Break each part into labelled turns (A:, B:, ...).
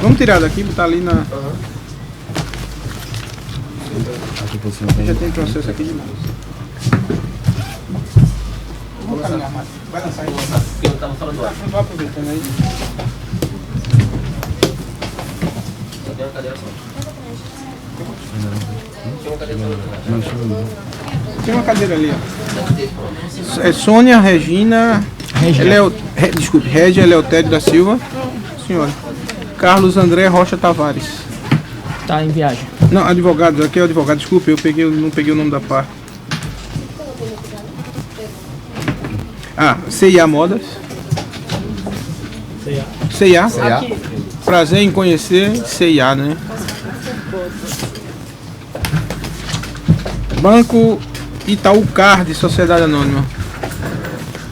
A: Vamos tirar daqui, botar ali na... Já tem processo aqui demais. Vamos caminhar mais. Vai lançar aí.
B: Porque eu tava fora do ar.
A: Vai aproveitando aí.
B: Só tem uma cadeira só. Tem uma cadeira só.
A: Tem uma cadeira ali, ó. É Sônia Regina... Desculpe, Régia Eleutério da Silva. Senhora. Carlos André Rocha Tavares.
C: Tá em viagem.
A: Não, advogado, aqui é o advogado, desculpe, não peguei o nome da parte. CIA Modas. CIA. Prazer em conhecer CIA, né? Banco Itaú Card, Sociedade Anônima.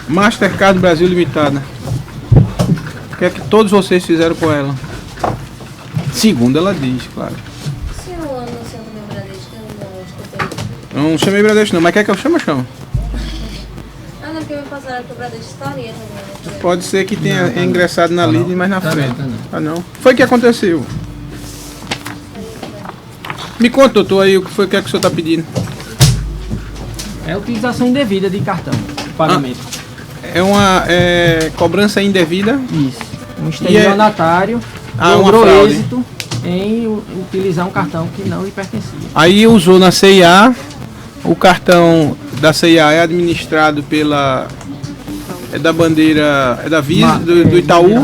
A: Mastercard Brasil Limitada. O que é que todos vocês fizeram com ela? Segundo ela diz, claro.
D: Se eu anunciando meu Bradesco, eu não escutei.
A: Eu não chamei Bradesco não, mas quer que eu chame?
D: Ah, não, porque me passaram que o Bradesco estaria também.
A: Pode ser que tenha ingressado na lide mais na frente.
C: Não.
A: Ah não. Foi o que aconteceu. Me conta, doutor, aí o que foi que é que o senhor está pedindo?
C: É a utilização indevida de cartão de pagamento.
A: É uma cobrança indevida.
C: Isso. Um estelionatário logrou êxito em utilizar um cartão que não lhe pertencia.
A: Aí usou na CIA. O cartão da CIA é administrado pela... É da bandeira... É da Visa, do Itaú.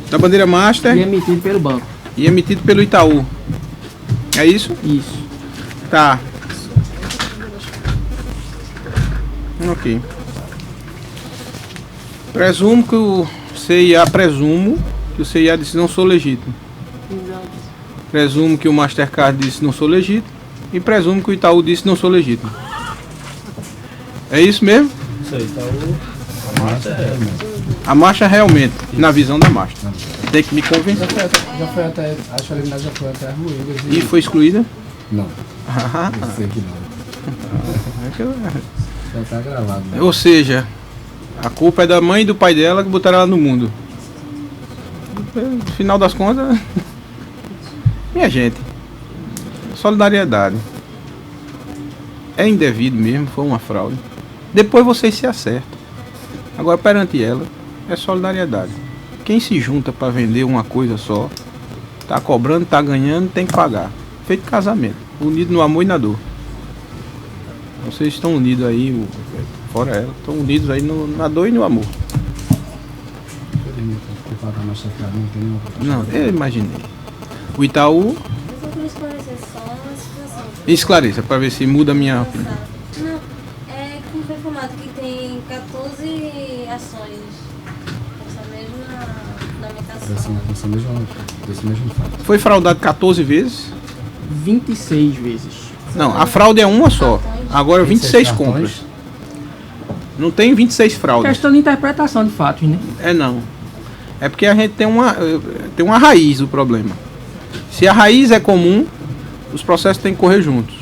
A: Da bandeira Master.
C: E emitido pelo banco.
A: E emitido pelo Itaú. É isso?
C: Isso.
A: Tá. Ok. Presumo que o CIA disse não sou legítimo. Presumo que o Mastercard disse não sou legítimo. E presumo que o Itaú disse não sou legítimo. É isso mesmo?
E: Isso aí, Itaú. A marcha é
A: A marcha realmente, na visão da marcha. Tem que me convencer.
E: Já foi até, acho que a eliminada já foi até as ruínas.
A: E foi excluída?
E: Não.
A: Ah,
E: Eu sei que não. Já tá gravado. Né?
A: ou seja, a culpa é da mãe e do pai dela que botaram ela no mundo. No final das contas, minha gente, solidariedade. É indevido mesmo, foi uma fraude. Depois vocês se acertam. Agora perante ela, é solidariedade. Quem se junta para vender uma coisa só, tá cobrando, tá ganhando, tem que pagar. Feito casamento, unido no amor e na dor. Vocês estão unidos aí, fora ela, estão unidos aí na dor e no amor. Não, eu imaginei. O Itaú...
D: Eu vou esclarecer só uma situação.
A: Esclareça, para ver se muda a minha opinião.
D: Não, como foi informado que tem 14 ações nessa nomeação.
E: Desse mesmo fato.
A: Foi fraudado 14 vezes?
C: 26 vezes.
A: Não, a fraude é uma só. Agora 26 compras. Não tem 26 fraudes.
C: Questão de interpretação de fatos, né?
A: É não. É porque a gente tem uma raiz do problema. Se a raiz é comum, os processos têm que correr juntos.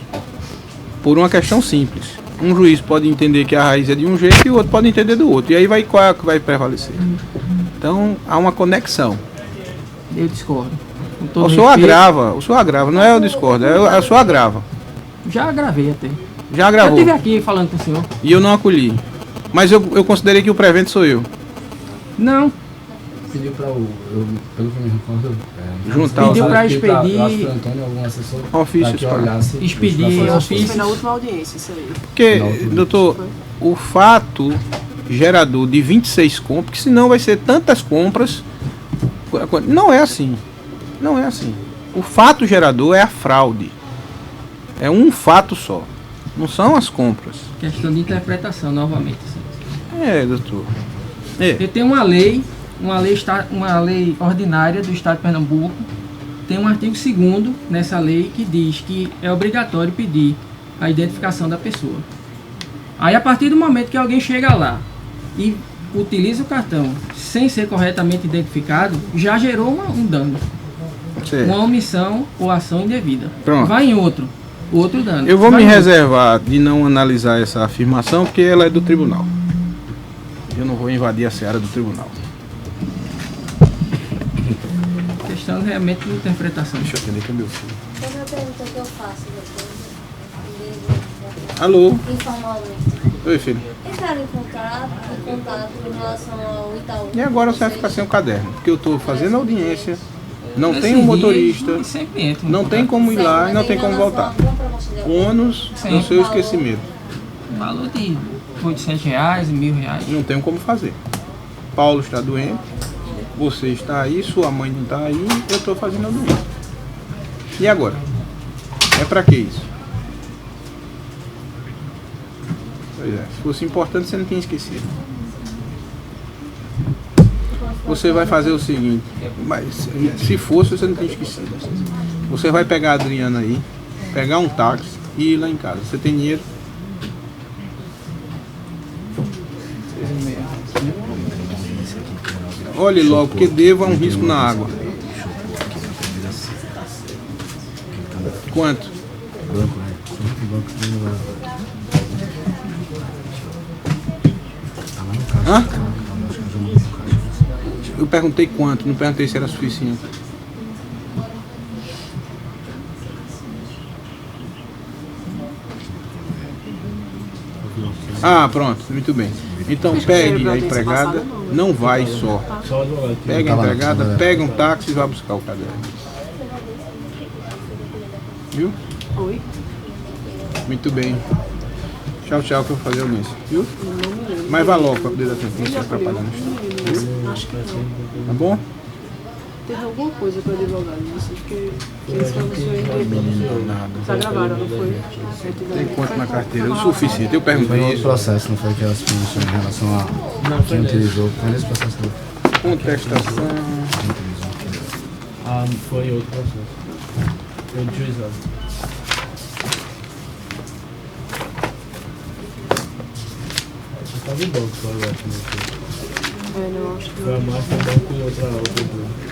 A: Por uma questão simples. Um juiz pode entender que a raiz é de um jeito e o outro pode entender do outro. E aí qual é que vai prevalecer? Então há uma conexão.
C: Eu discordo.
A: O senhor agrava, não é eu discordo, o senhor agrava.
C: Já gravei até.
A: Já gravou.
C: Eu estive aqui falando com o senhor.
A: E eu não acolhi. Mas eu considerei que o prevento sou eu.
C: Não.
E: Pediu para pelo que eu me recordo,
A: juntar
C: pediu para expedir
E: Antônio, algum assessor,
A: ofícios
E: para
C: expedir ofícios.
F: Foi na última audiência, isso aí.
A: Porque, doutor, o fato gerador de 26 compras, que senão vai ser tantas compras. Não é assim. Não é assim. O fato gerador é a fraude. É um fato só. Não são as compras.
C: Questão de interpretação, novamente.
A: É, doutor.
C: Eu tenho uma lei ordinária do Estado de Pernambuco. Tem um artigo 2º nessa lei que diz que é obrigatório pedir a identificação da pessoa. Aí, a partir do momento que alguém chega lá e utiliza o cartão sem ser corretamente identificado, já gerou um dano.
A: Certo.
C: Uma omissão ou ação indevida.
A: Pronto.
C: Vai em outro dano.
A: Eu vou me reservar de não analisar essa afirmação porque ela é do tribunal. Eu não vou invadir a seara do tribunal.
C: Questão realmente de interpretação.
A: Deixa eu atender que é meu filho.
D: Outra pergunta que eu faço depois.
A: Alô?
D: Informalmente.
A: Oi, filho.
D: Entraram em contato em relação ao Itaú.
A: E agora você vai ficar sem o caderno, porque eu estou fazendo audiência, não
C: Nesse
A: tem um
C: dia,
A: motorista,
C: sempre entra em
A: não tem
C: contato.
A: como ir lá e não tem como voltar. O ônus do seu esquecimento.
C: Um valor de R$800, R$1.000.
A: Não tem como fazer. Paulo está doente, você está aí, sua mãe não está aí, eu estou fazendo audiência. E agora? É para que isso? Pois é, se fosse importante você não tinha esquecido. Você vai fazer o seguinte, mas se fosse você não tinha esquecido. Você vai pegar a Adriana aí, pegar um táxi e ir lá em casa. Você tem dinheiro? Olhe logo, porque devo é um risco na água. Quanto? Hã? Eu perguntei quanto, não perguntei se era suficiente. Ah, pronto, muito bem. Então pegue a empregada, não vai só. Pega a empregada, pega um táxi e vai buscar o caderno. Viu?
F: Oi?
A: Muito bem. Tchau, tchau, que eu vou fazer o nisso, viu? Mas vá logo para poder dar tempo, não se atrapalhando.
F: Acho que não.
A: Tá bom?
F: Teve alguma coisa com o advogado, vocês que eles falam que tá gravaram, não foi?
A: Tem quanto na carteira? O suficiente. Eu
E: Foi
A: perguntei
E: outro
A: isso.
E: processo, não foi que elas promoções em relação a quem utilizou. Foi nesse processo que
A: Contestação.
E: quem utilizou.
B: Ah, foi outro processo. Foi de juizado. Você tá no banco, eu acho. Né?
F: Não, acho que
B: Foi a
F: não.
B: Márcia no banco e outra duas.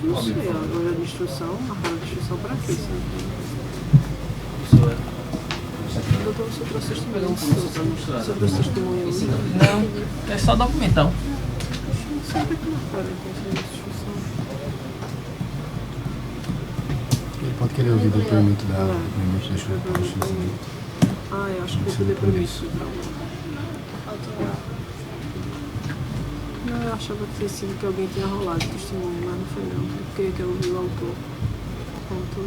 F: Não sei, agora de instrução, a fala de instrução para quê? Doutor, você trouxe testemunho sobre o testemunho?
C: Não, é só documentão.
F: Sempre que não fala então de instrução.
E: Ele pode querer ouvir o depoimento dela, o depoimento da justiça.
F: Ah, eu acho que foi depoimento. Não, eu achava que tinha sido que alguém tinha rolado o testemunho, mas não foi não. Eu queria que eu ouvi o autor. O autor.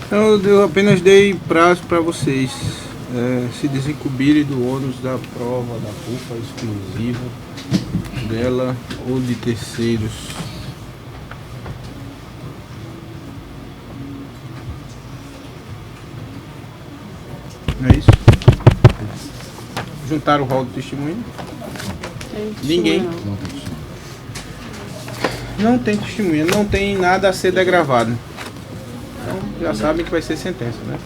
A: Então eu apenas dei prazo para vocês se desincumbirem do ônus da prova da culpa exclusiva dela ou de terceiros. Não é isso? Juntaram o rol do testemunho? Ninguém.
F: Não.
A: Não tem testemunha, não tem nada a ser degravado. Então já sabem que vai ser sentença, né?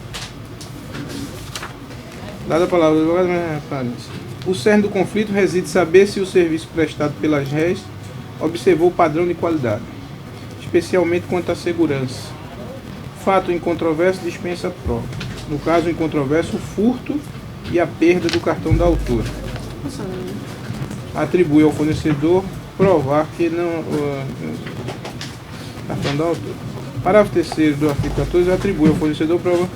A: Dada a palavra do advogado, o cerne do conflito reside em saber se o serviço prestado pelas réis observou o padrão de qualidade, especialmente quanto à segurança, Fato incontroverso dispensa prova. No caso incontroverso, o furto e a perda do cartão da autora. Atribui ao fornecedor provar que não... cartão da autora. Parágrafo 3º do artigo 14 atribui ao fornecedor prova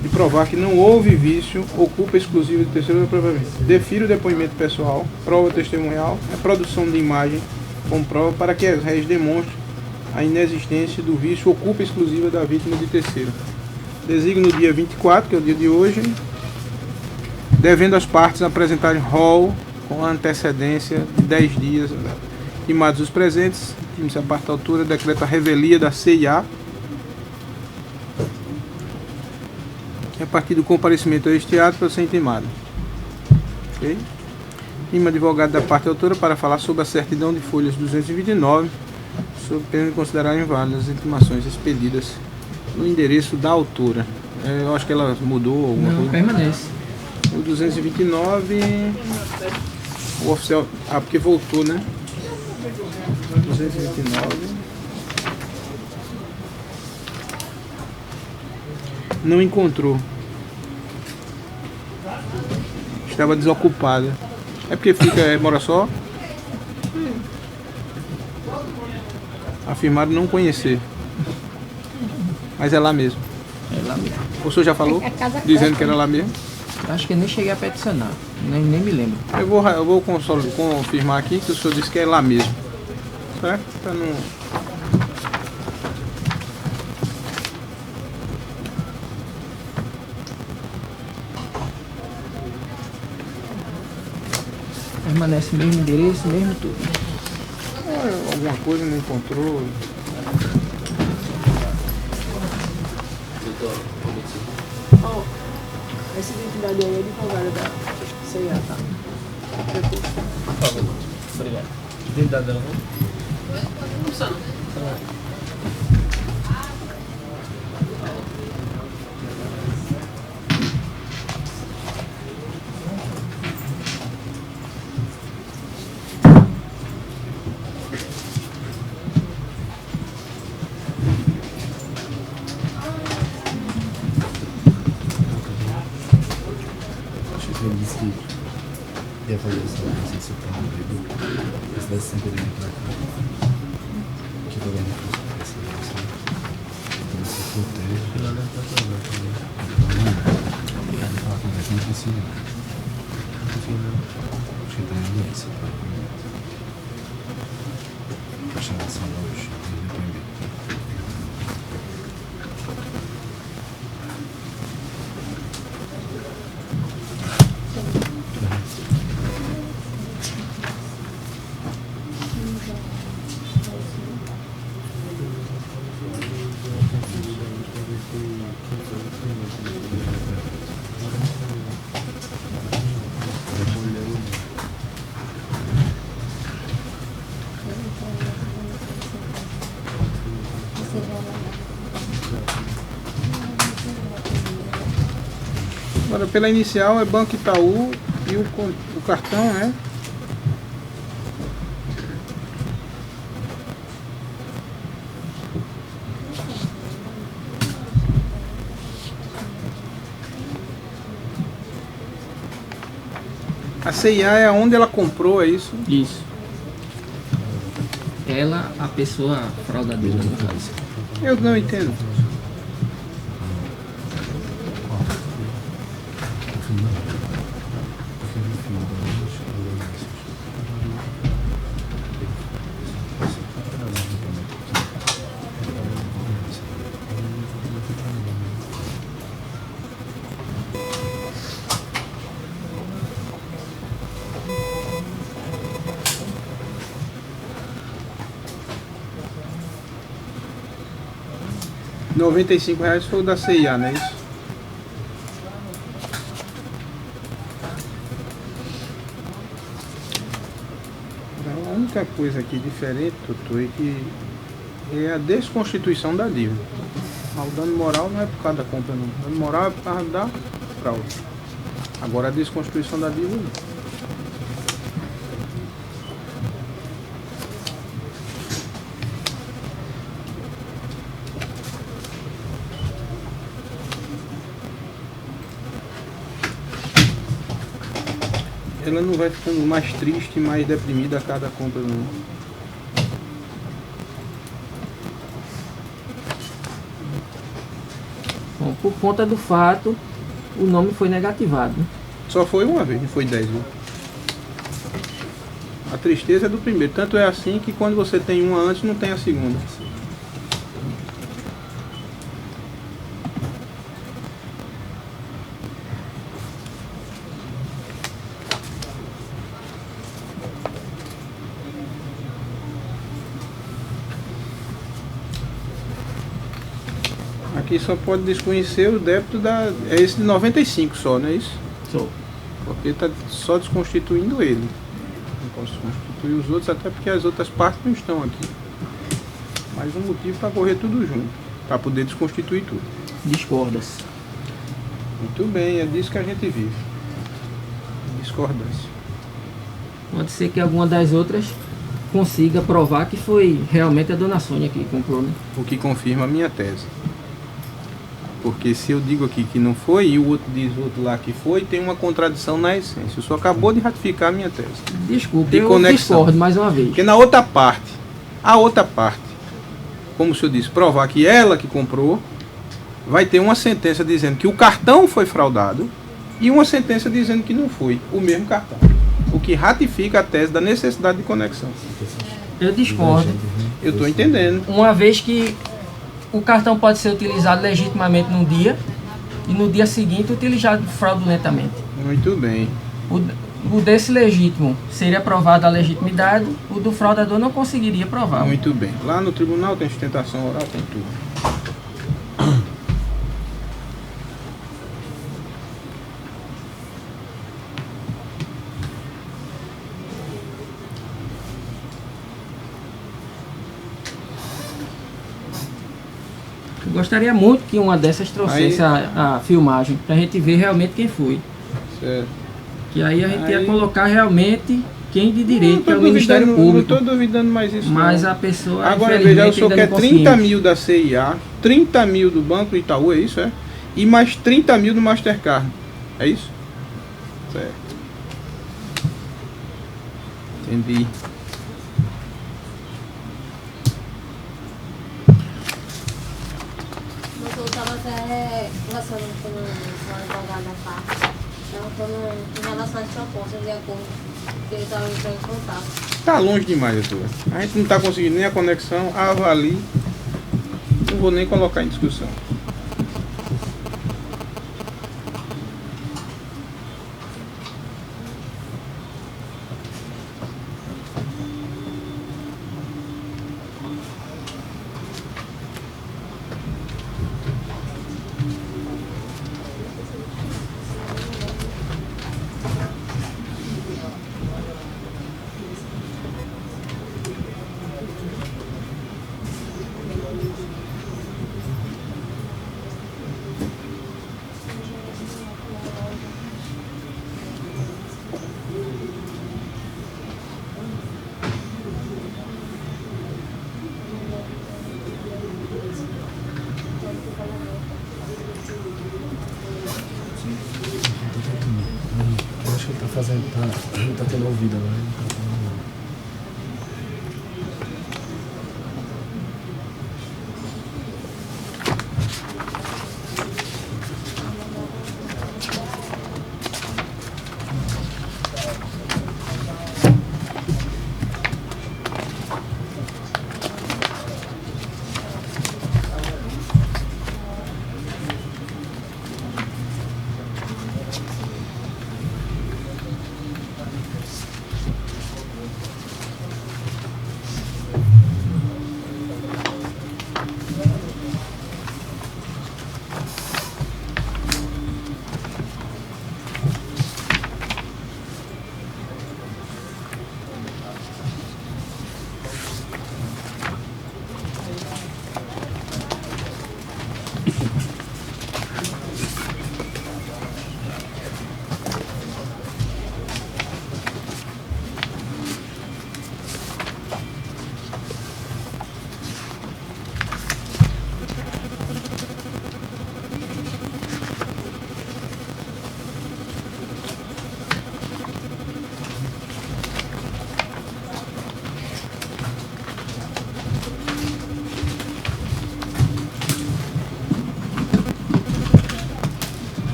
A: de provar que não houve vício ou culpa exclusiva do terceiro da prova. Defira o depoimento pessoal, prova testemunhal, a produção de imagem com prova para que as réis demonstrem a inexistência do vício ou culpa exclusiva da vítima de terceiro. Designa no dia 24, que é o dia de hoje, devendo as partes apresentarem rol com antecedência de 10 dias. Intimados os presentes, time-se a parte altura, decreta a revelia da CIA, que a partir do comparecimento a este ato para ser intimado. Ok? Intima advogado da parte autora para falar sobre a certidão de folhas 229, sob pena de considerar inválidas as intimações expedidas no endereço da autora. Eu acho que ela mudou alguma
C: Não,
A: coisa.
C: permanece.
A: O 229, o oficial... Ah, porque voltou, né? 229. Não encontrou. Estava desocupada. É porque fica, mora só? Afirmaram não conhecer. Mas é lá mesmo.
C: É lá mesmo.
A: O senhor já falou? Dizendo que era lá mesmo?
C: Acho que eu nem cheguei a peticionar. Nem me lembro.
A: Eu vou confirmar aqui que o senhor disse que é lá mesmo. Certo? Pra não...
C: Permanece o mesmo endereço, mesmo tudo.
A: Alguma coisa não encontrou.
F: Ó, essa identidade aí é advogada da CIA, tá?
B: Por favor. Obrigado. Identidade dela não?
E: Ele disse que ia fazer essa licença de Supremo do Presidente sempre vem pra cá. Que vai ganhar essa licença. Então se protege.
B: Ela deve estar também.
E: Obrigado pela conversa, não consigo. Acho que tá indo isso. Pra chamar essa loja e depoimento.
A: Agora, pela inicial é Banco Itaú e o cartão é... A CIA é onde ela comprou, é isso?
C: Isso. Ela, a pessoa fraudadora, no caso.
A: Eu não entendo. R$95 foi o da CIA, não é isso? A única coisa aqui diferente, Tutu, é que é a desconstituição da dívida. O dano moral não é por causa da compra, não. O dano moral é por causa da fraude. Agora a desconstituição da dívida não. ela não vai ficando mais triste, mais deprimida a cada compra, não.
C: Bom, por conta do fato, o nome foi negativado.
A: Só foi uma vez, não foi 10 vezes. A tristeza é do primeiro. Tanto é assim que quando você tem uma antes, não tem a segunda. Aqui só pode desconhecer o débito da... É esse de 95 só, não é isso?
C: Sou.
A: Porque está só desconstituindo ele. Não posso constituir os outros, até porque as outras partes não estão aqui. Mais um motivo para correr tudo junto. Para poder desconstituir tudo.
C: Discordas.
A: Muito bem, é disso que a gente vive. Discordância.
C: Pode ser que alguma das outras consiga provar que foi realmente a dona Sônia que comprou, né?
A: O que confirma a minha tese. Porque se eu digo aqui que não foi e o outro diz o outro lá que foi, tem uma contradição na essência. O senhor acabou de ratificar a minha tese.
C: Desculpe,
A: De
C: eu
A: conexão.
C: discordo mais uma vez.
A: Porque na outra parte, a outra parte, como o senhor disse, provar que ela que comprou, vai ter uma sentença dizendo que o cartão foi fraudado e uma sentença dizendo que não foi o mesmo cartão. O que ratifica a tese da necessidade de conexão.
C: Eu discordo.
A: Eu estou entendendo.
C: Uma vez que o cartão pode ser utilizado legitimamente num dia e no dia seguinte utilizado fraudulentamente.
A: Muito bem.
C: O desse legítimo seria provado a legitimidade, o do fraudador não conseguiria provar.
A: Muito bem. Lá no tribunal tem sustentação oral, tem tudo.
C: Eu gostaria muito que uma dessas trouxesse a filmagem, pra gente ver realmente quem foi.
A: Certo.
C: Que aí a gente ia
A: Aí-
C: colocar realmente quem de direito,
A: Não
C: que é
A: tô
C: o Ministério
A: duvidando,
C: Público.
A: Não estou duvidando mais isso.
C: Mas
A: não.
C: a pessoa,
A: Agora
C: infelizmente,
A: veja, o senhor
C: ainda
A: quer
C: não
A: 30
C: conseguimos.
A: mil da CIA, 30 mil do Banco Itaú, é isso, é? E mais 30 mil do Mastercard. É isso? Certo. Entendi.
D: Mas eu estava até conversando com um advogado da parte, perguntando em relação às propostas de acordo que ele estava entrando em contato.
A: Tá longe demais, doutora. A gente não está conseguindo nem a conexão, avalie. Não vou nem colocar em discussão.
E: Eu acho que ele tá fazendo. Ele tá tendo ouvido agora. Ele tá falando.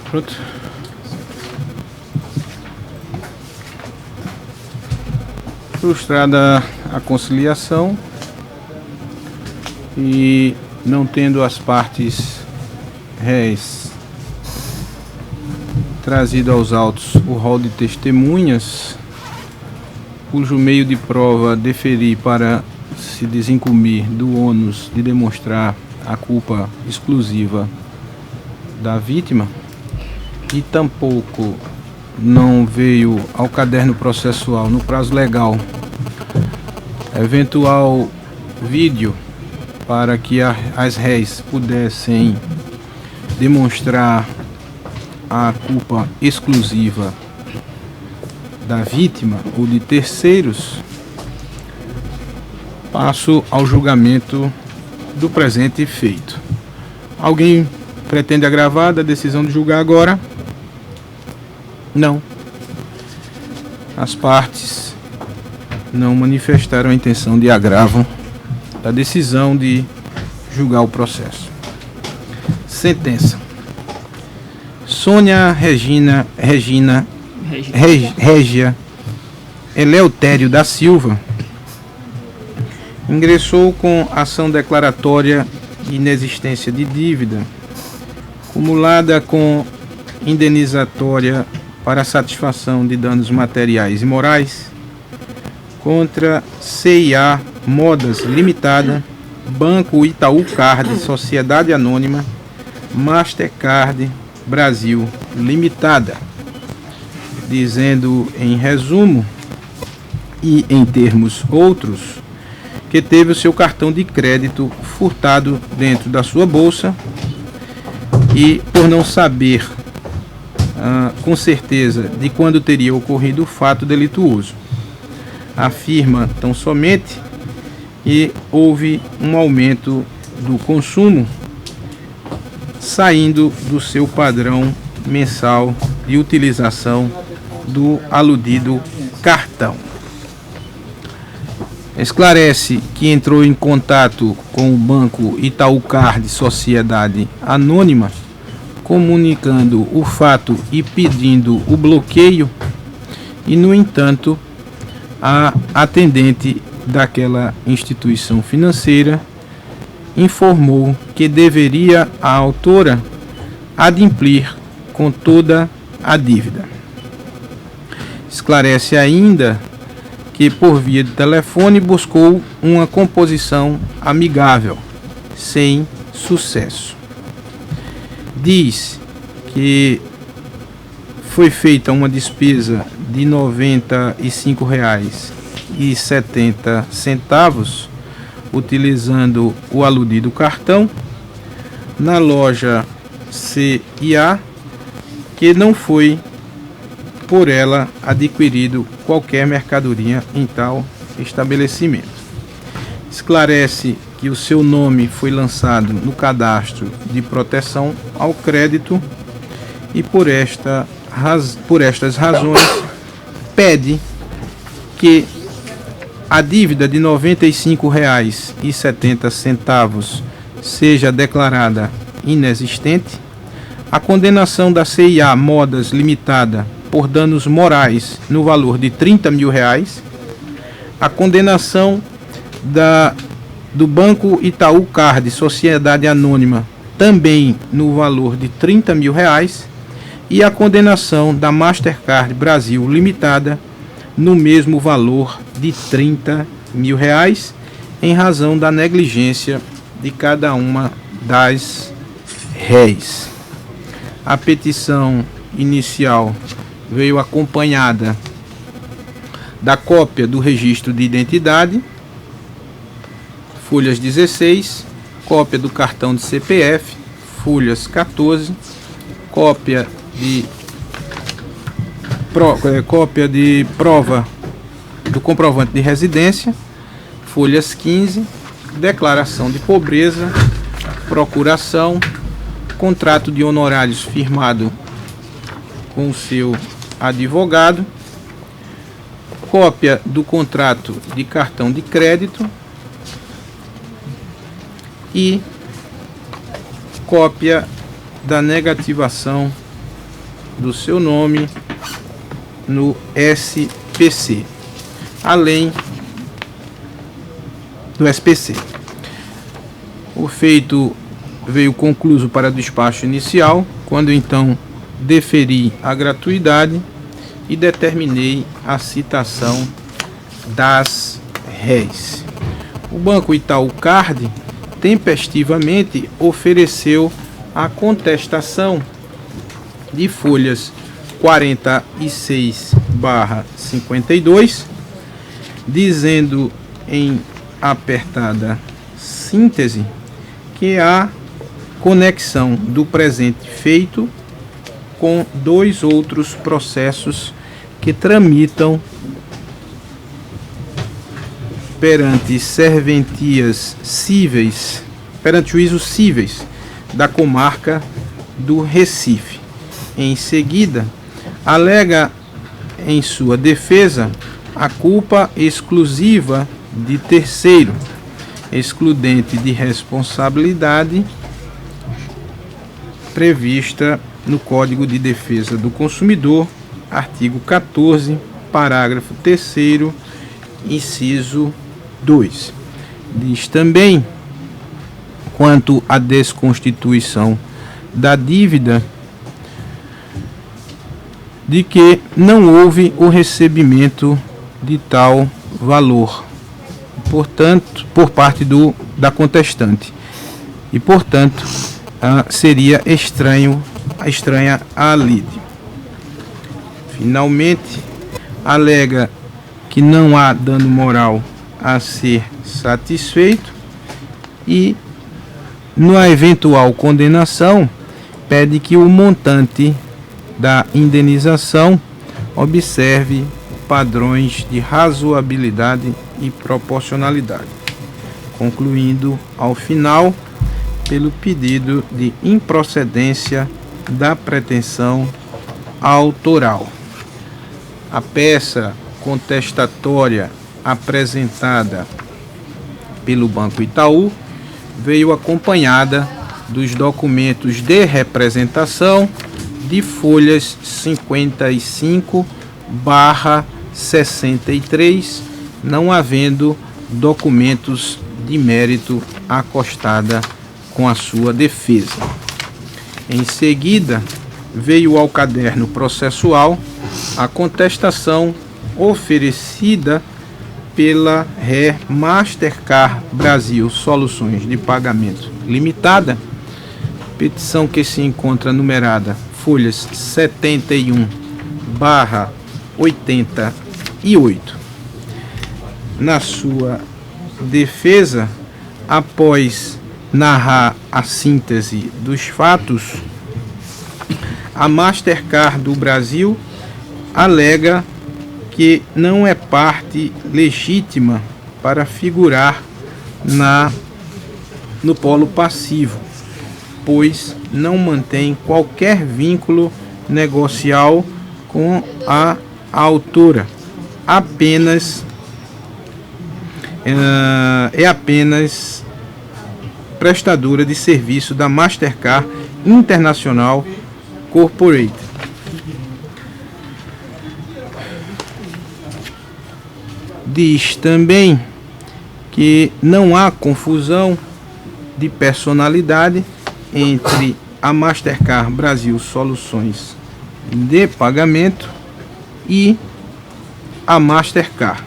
A: Pronto. Frustrada a conciliação e não tendo as partes réis trazido aos autos o rol de testemunhas, cujo meio de prova deferir para se desincumbir do ônus de demonstrar a culpa exclusiva da vítima, e tampouco não veio ao caderno processual no prazo legal eventual vídeo para que as réis pudessem demonstrar a culpa exclusiva da vítima ou de terceiros, passo ao julgamento do presente feito. Alguém pretende agravar da decisão de julgar agora? Não. As partes não manifestaram a intenção de agravo da decisão de julgar o processo. Sentença. Sônia Régia Eleutério da Silva ingressou com ação declaratória de inexistência de dívida, cumulada com indenizatória para satisfação de danos materiais e morais, contra CIA Modas Limitada, Banco Itaú Card, Sociedade Anônima, Mastercard Brasil Limitada, dizendo em resumo e em termos outros que teve o seu cartão de crédito furtado dentro da sua bolsa e, por não saber com certeza de quando teria ocorrido o fato delituoso, afirma tão somente que houve um aumento do consumo saindo do seu padrão mensal de utilização do aludido cartão. Esclarece que entrou em contato com o Banco Itaú Card Sociedade Anônima, comunicando o fato e pedindo o bloqueio, e, no entanto, a atendente daquela instituição financeira informou que deveria a autora adimplir com toda a dívida. Esclarece ainda que, por via de telefone, buscou uma composição amigável, sem sucesso. Diz que foi feita uma despesa de R$ 95,70 utilizando o aludido cartão na loja CIA, que não foi por ela adquirido qualquer mercadoria em tal estabelecimento. Esclarece que o seu nome foi lançado no cadastro de proteção ao crédito e por estas razões pede que a dívida de R$ 95,70 seja declarada inexistente, a condenação da CIA Modas Limitada por danos morais no valor de R$ 30 mil, a condenação do Banco Itaú Card Sociedade Anônima também no valor de R$ 30 mil, e a condenação da Mastercard Brasil Limitada no mesmo valor de R$ 30 mil, em razão da negligência de cada uma das réis. A petição inicial veio acompanhada da cópia do registro de identidade, folhas 16, cópia do cartão de CPF, folhas 14, cópia de prova do comprovante de residência, folhas 15, declaração de pobreza, procuração, contrato de honorários firmado com o seu advogado, cópia do contrato de cartão de crédito e cópia da negativação do seu nome no SPC, além do SPC. O feito veio concluso para despacho inicial, quando então deferi a gratuidade e determinei a citação das réis. O Banco Itaú Card tempestivamente ofereceu a contestação de folhas 46/52, dizendo em apertada síntese que há conexão do presente feito com 2 outros processos que tramitam perante serventias cíveis, perante juízos cíveis da comarca do Recife. Em seguida, alega em sua defesa a culpa exclusiva de terceiro, excludente de responsabilidade prevista no Código de Defesa do Consumidor, artigo 14, parágrafo 3º, inciso 2. Diz também, quanto à desconstituição da dívida, de que não houve o recebimento de tal valor, portanto, por parte da contestante, e portanto seria estranha a lide. Finalmente, alega que não há dano moral a ser satisfeito e, na eventual condenação, pede que o montante da indenização observe padrões de razoabilidade e proporcionalidade, concluindo ao final pelo pedido de improcedência da pretensão autoral. A peça contestatória apresentada pelo Banco Itaú veio acompanhada dos documentos de representação de folhas 55/63, não havendo documentos de mérito acostada com a sua defesa. Em seguida, veio ao caderno processual a contestação oferecida pela Ré Mastercard Brasil Soluções de Pagamento Limitada, petição que se encontra numerada folhas 71/88. Na sua defesa, após narrar a síntese dos fatos, a Mastercard do Brasil alega que não é parte legítima para figurar no polo passivo, pois não mantém qualquer vínculo negocial com a autora, é apenas prestadora de serviço da Mastercard International Corporate. Diz também que não há confusão de personalidade entre a Mastercard Brasil Soluções de Pagamento e a Mastercard,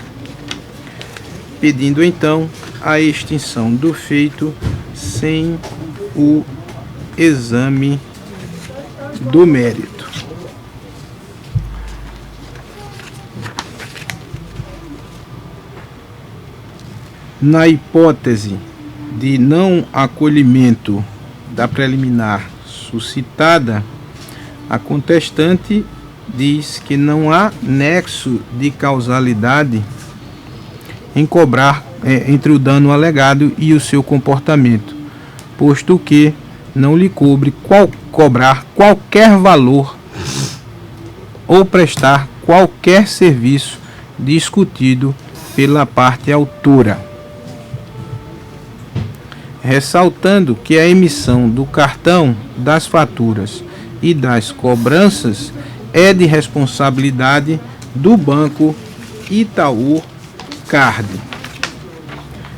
A: pedindo então a extinção do feito sem o exame do mérito. Na hipótese de não acolhimento da preliminar suscitada, a contestante diz que não há nexo de causalidade em cobrar entre o dano alegado e o seu comportamento, posto que não lhe cobrar qualquer valor ou prestar qualquer serviço discutido pela parte autora, ressaltando que a emissão do cartão, das faturas e das cobranças é de responsabilidade do Banco Itaú Card.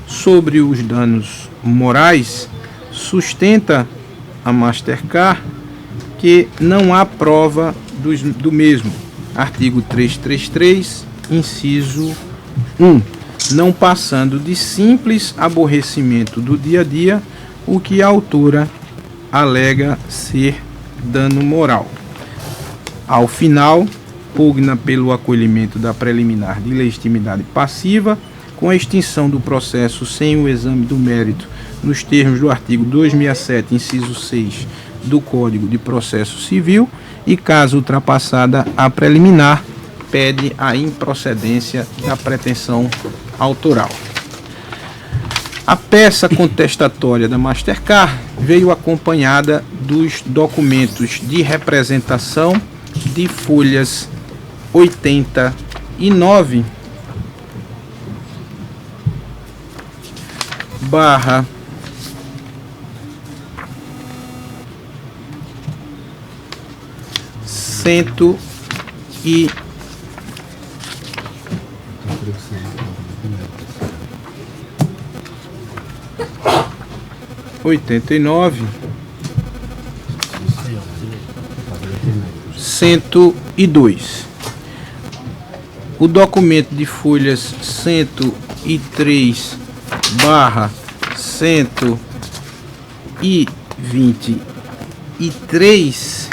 A: Sobre os danos morais, sustenta a Mastercard que não há prova do mesmo. Artigo 333, inciso 1. Não passando de simples aborrecimento do dia a dia, o que a autora alega ser dano moral. Ao final, pugna pelo acolhimento da preliminar de legitimidade passiva, com a extinção do processo sem o exame do mérito, nos termos do artigo 267, inciso 6 do Código de Processo Civil, e caso ultrapassada a preliminar, pede a improcedência da pretensão autoral. A peça contestatória da Mastercard veio acompanhada dos documentos de representação de folhas 89 barra 189, 102. O documento de folhas 103 barra 123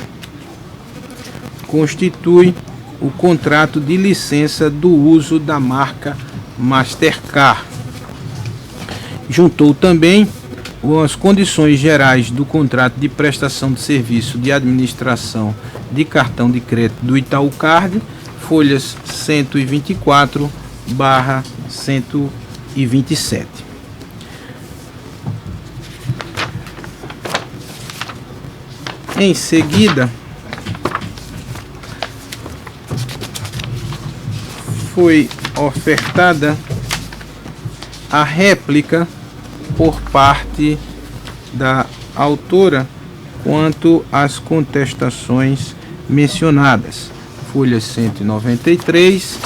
A: constitui o contrato de licença do uso da marca Mastercard. Juntou também as condições gerais do contrato de prestação de serviço de administração de cartão de crédito do Itaú Card, folhas 124 barra 127. Em seguida, foi ofertada a réplica por parte da autora quanto às contestações mencionadas, folhas 193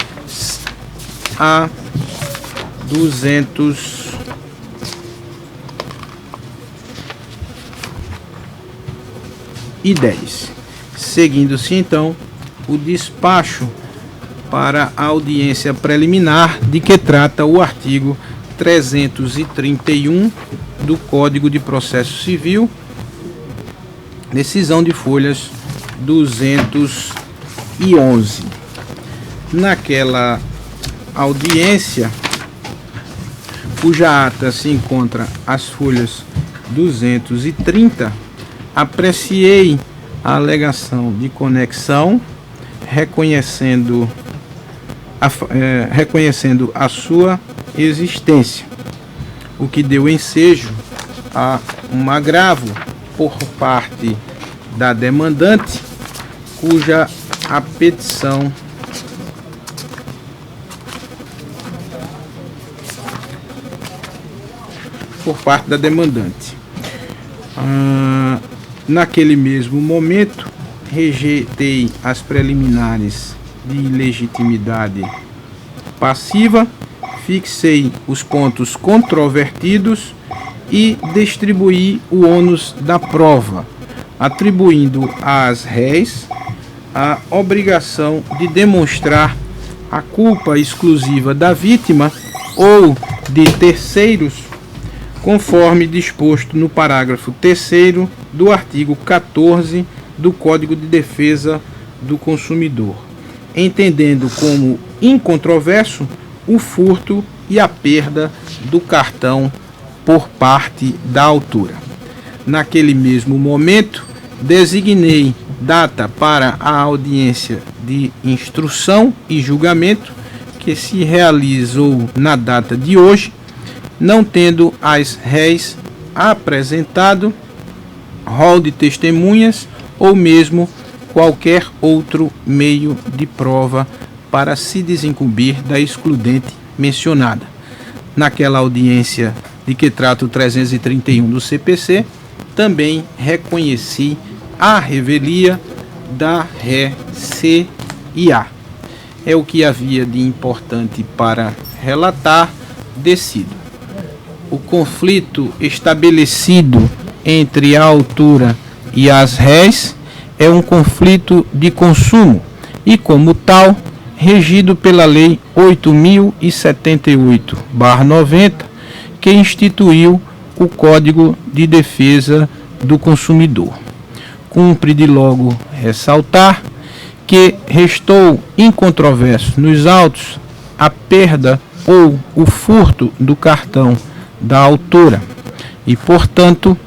A: a 210. Seguindo-se então o despacho para a audiência preliminar de que trata o artigo 331 do Código de Processo Civil, decisão de folhas 211. Naquela audiência, cuja ata se encontra às folhas 230, apreciei a alegação de conexão, reconhecendo a sua existência, o que deu ensejo a um agravo por parte da demandante, cuja a petição por parte da demandante. Naquele mesmo momento, rejeitei as preliminares de legitimidade passiva, fixei os pontos controvertidos e distribuí o ônus da prova, atribuindo às réis a obrigação de demonstrar a culpa exclusiva da vítima ou de terceiros, conforme disposto no parágrafo 3º do artigo 14 do Código de Defesa do Consumidor, entendendo como incontroverso o furto e a perda do cartão por parte da autora. Naquele mesmo momento, designei data para a audiência de instrução e julgamento, que se realizou na data de hoje, não tendo as réis apresentado rol de testemunhas ou mesmo qualquer outro meio de prova para se desincumbir da excludente mencionada. Naquela audiência de que trata o 331 do CPC, também reconheci a revelia da RE-CIA. É o que havia de importante para relatar. Decido. O conflito estabelecido entre a autora e as REs é um conflito de consumo e, como tal, regido pela Lei 8.078/90, que instituiu o Código de Defesa do Consumidor. Cumpre de logo ressaltar que restou incontroverso nos autos a perda ou o furto do cartão da autora e, portanto,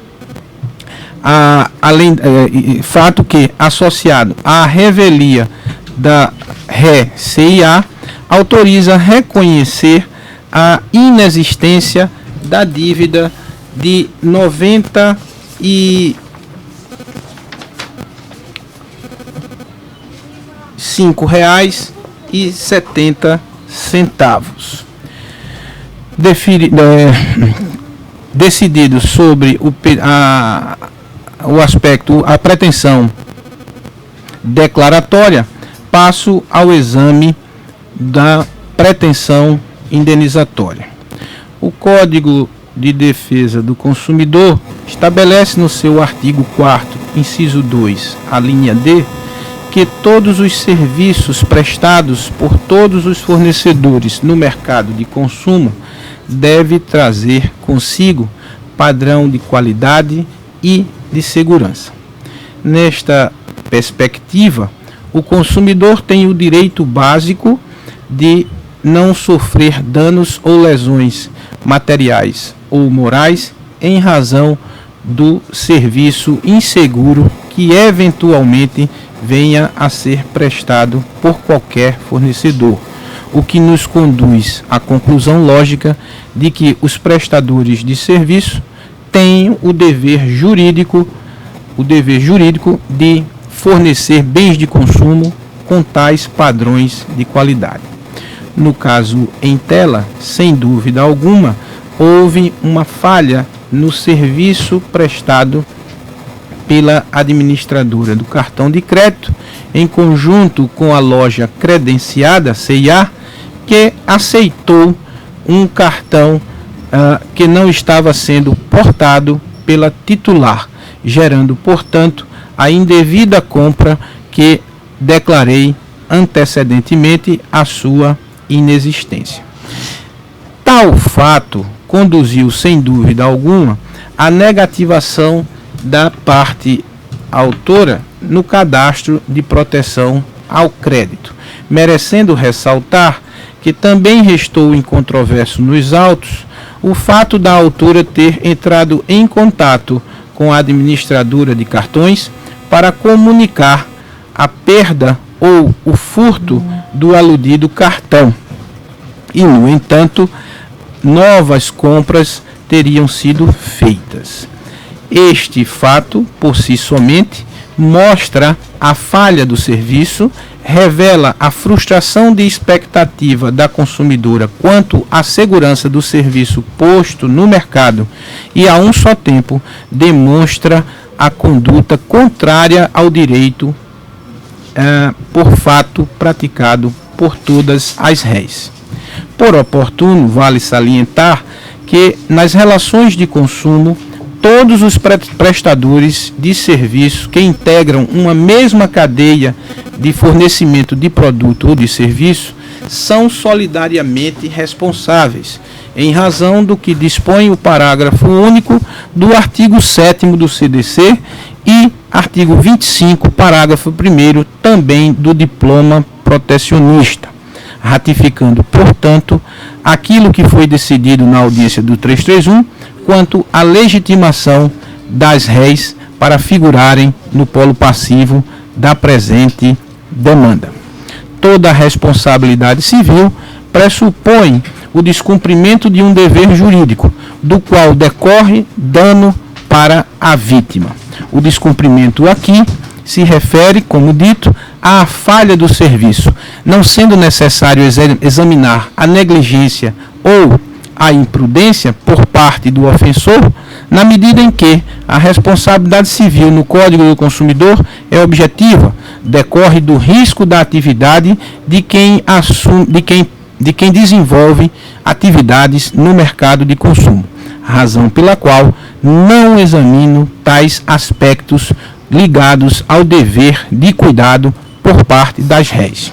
A: fato que, associado à revelia da RE-CIA, autoriza reconhecer a inexistência da dívida de R$ 95,70. Decidido sobre o aspecto, a pretensão declaratória, passo ao exame da pretensão indenizatória. O Código de Defesa do Consumidor estabelece no seu artigo 4º, inciso 2, a linha D, que todos os serviços prestados por todos os fornecedores no mercado de consumo deve trazer consigo padrão de qualidade e de segurança. Nesta perspectiva, o consumidor tem o direito básico de não sofrer danos ou lesões materiais ou morais em razão do serviço inseguro que eventualmente venha a ser prestado por qualquer fornecedor, o que nos conduz à conclusão lógica de que os prestadores de serviço têm o dever jurídico de fornecer bens de consumo com tais padrões de qualidade. No caso em tela, sem dúvida alguma, houve uma falha no serviço prestado pela administradora do cartão de crédito, em conjunto com a loja credenciada CIA, que aceitou um cartão que não estava sendo portado pela titular, gerando, portanto, a indevida compra que declarei antecedentemente a sua inexistência. Tal fato conduziu, sem dúvida alguma, à negativação da parte autora no cadastro de proteção ao crédito, merecendo ressaltar que também restou incontroverso nos autos o fato da autora ter entrado em contato com a administradora de cartões para comunicar a perda ou o furto do aludido cartão. E, no entanto, novas compras teriam sido feitas. Este fato, por si somente, mostra a falha do serviço, revela a frustração de expectativa da consumidora quanto à segurança do serviço posto no mercado e, a um só tempo, demonstra a conduta contrária ao direito por fato praticado por todas as REs. Por oportuno, vale salientar que, nas relações de consumo, todos os prestadores de serviço que integram uma mesma cadeia de fornecimento de produto ou de serviço são solidariamente responsáveis, em razão do que dispõe o parágrafo único do artigo 7º do CDC e artigo 25, parágrafo 1º, também do diploma protecionista, ratificando, portanto, aquilo que foi decidido na audiência do 331 quanto à legitimação das REs para figurarem no polo passivo da presente demanda. Toda responsabilidade civil pressupõe o descumprimento de um dever jurídico, do qual decorre dano para a vítima. O descumprimento aqui se refere, como dito, à falha do serviço, não sendo necessário examinar a negligência ou a imprudência por parte do ofensor, na medida em que a responsabilidade civil no Código do Consumidor é objetiva, decorre do risco da atividade de quem desenvolve atividades no mercado de consumo, razão pela qual não examino tais aspectos ligados ao dever de cuidado por parte das réis.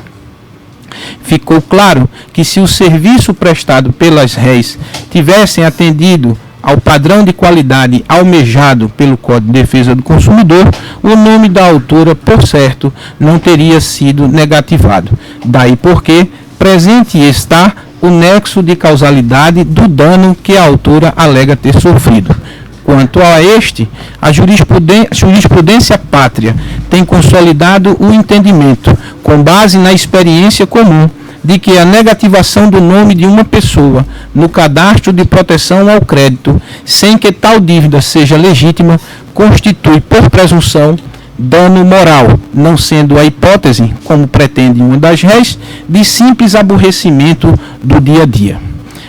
A: Ficou claro que se o serviço prestado pelas réis tivessem atendido ao padrão de qualidade almejado pelo Código de Defesa do Consumidor, o nome da autora, por certo, não teria sido negativado. Daí porque presente está o nexo de causalidade do dano que a autora alega ter sofrido. Quanto a este, a jurisprudência pátria tem consolidado o entendimento, com base na experiência comum, de que a negativação do nome de uma pessoa no cadastro de proteção ao crédito, sem que tal dívida seja legítima, constitui, por presunção, dano moral, não sendo a hipótese, como pretende uma das réis, de simples aborrecimento do dia a dia.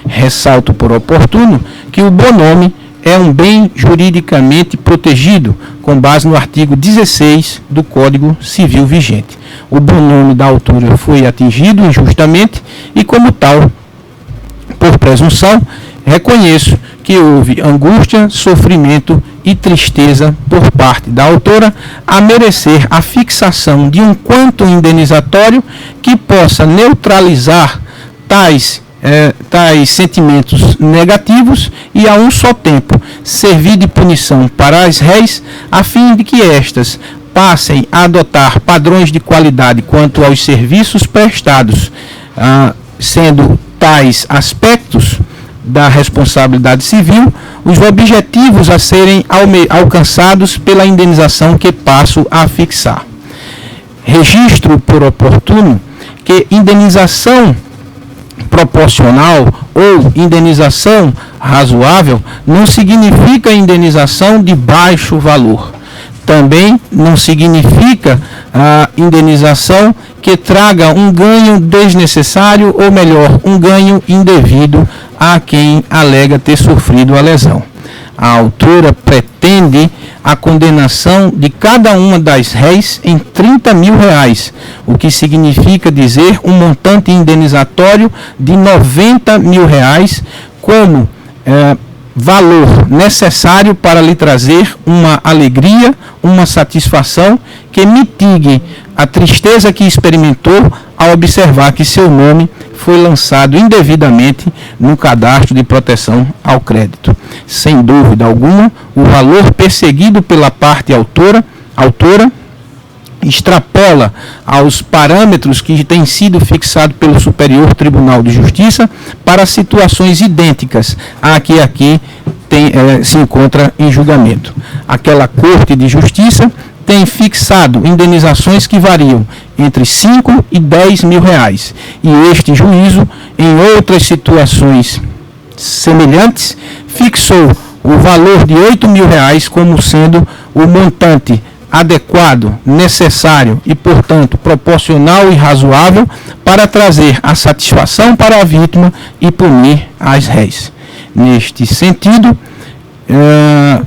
A: Ressalto por oportuno que o bom nome é um bem juridicamente protegido, com base no artigo 16 do Código Civil vigente. O bom nome da autora foi atingido injustamente e, como tal, por presunção, reconheço que houve angústia, sofrimento e tristeza por parte da autora a merecer a fixação de um quanto indenizatório que possa neutralizar tais sentimentos negativos e a um só tempo servir de punição para as réis, a fim de que estas passem a adotar padrões de qualidade quanto aos serviços prestados, sendo tais aspectos da responsabilidade civil os objetivos a serem alcançados pela indenização que passo a fixar. Registro por oportuno que indenização proporcional ou indenização razoável não significa indenização de baixo valor. Também não significa a indenização que traga um ganho desnecessário ou melhor, um ganho indevido a quem alega ter sofrido a lesão. A autora pretende a condenação de cada uma das réis em R$30 mil, o que significa dizer um montante indenizatório de R$90 mil como valor necessário para lhe trazer uma alegria, uma satisfação que mitigue a tristeza que experimentou ao observar que seu nome foi lançado indevidamente no cadastro de proteção ao crédito. Sem dúvida alguma, o valor perseguido pela parte autora extrapola aos parâmetros que têm sido fixados pelo Superior Tribunal de Justiça para situações idênticas à que aqui se encontra em julgamento. Aquela Corte de Justiça tem fixado indenizações que variam entre R$5 e R$10 mil, e este juízo, em outras situações semelhantes, fixou o valor de R$8 mil como sendo o montante adequado, necessário e, portanto, proporcional e razoável para trazer a satisfação para a vítima e punir as réis. Neste sentido,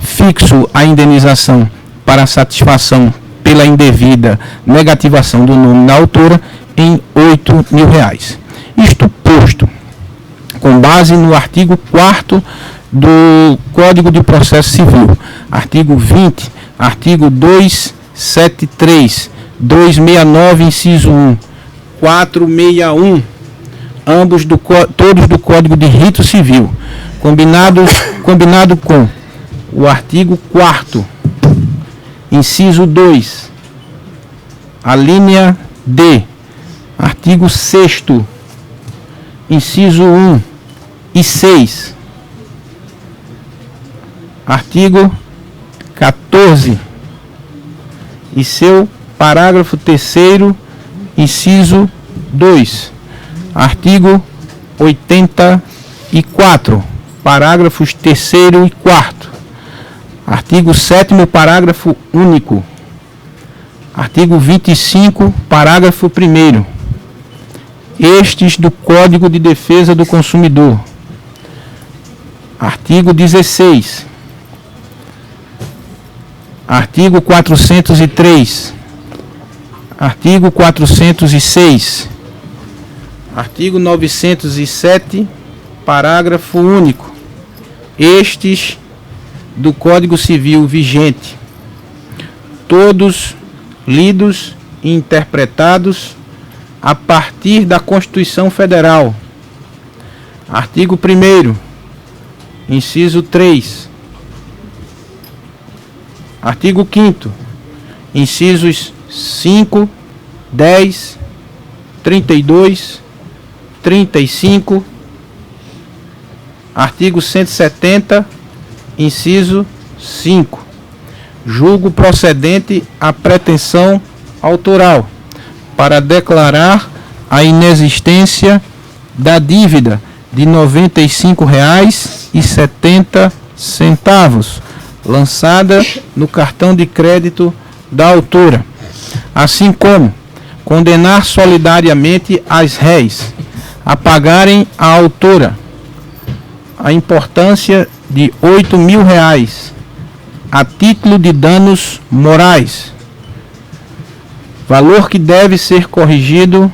A: fixo a indenização para a satisfação pela indevida negativação do nome da autora em R$8 mil. Isto posto, com base no artigo 4º do Código de Processo Civil, artigo 20, artigo 273, 269, inciso 1, 461, todos do Código de Rito Civil, combinado com o artigo 4º, inciso 2, a linha D, artigo 6º, inciso 1 e 6, artigo 14 e seu parágrafo 3º, inciso 2, artigo 84, parágrafos 3º e 4º, artigo 7º, parágrafo único, artigo 25, parágrafo 1º, estes do Código de Defesa do Consumidor, artigo 16, artigo 403, Artigo 406. Artigo 907, parágrafo único. Estes do Código Civil vigente, todos lidos e interpretados a partir da Constituição Federal. Artigo 1º, inciso 3. Artigo 5º, incisos 5, 10, 32, 35. Artigo 170, inciso 5. Julgo procedente a pretensão autoral para declarar a inexistência da dívida de R$ 95,70 lançada no cartão de crédito da autora, assim como condenar solidariamente as réis a pagarem à autora a importância de R$ 8.000 a título de danos morais, valor que deve ser corrigido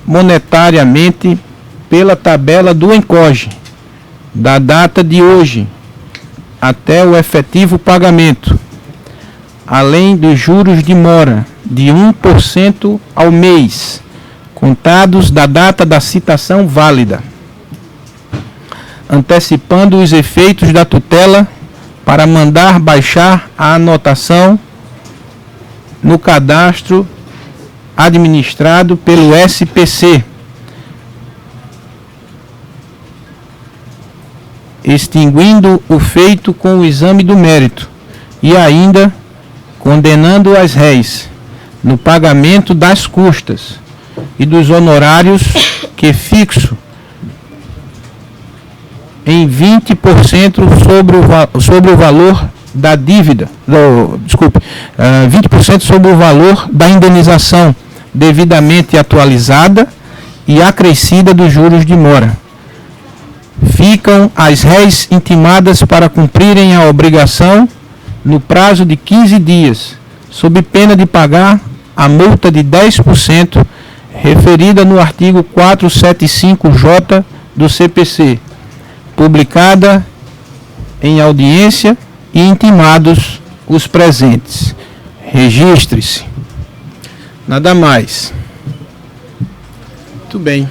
A: monetariamente pela tabela do ENCOG, da data de hoje até o efetivo pagamento, além dos juros de mora de 1% ao mês, contados da data da citação válida, antecipando os efeitos da tutela para mandar baixar a anotação no cadastro administrado pelo SPC, extinguindo o feito com o exame do mérito e ainda condenando as réis no pagamento das custas e dos honorários que fixo em 20% sobre o valor da dívida, 20% sobre o valor da indenização devidamente atualizada e acrescida dos juros de mora. Ficam as réis intimadas para cumprirem a obrigação no prazo de 15 dias, sob pena de pagar a multa de 10% referida no artigo 475-J do CPC, publicada em audiência e intimados os presentes. Registre-se. Nada mais. Muito bem.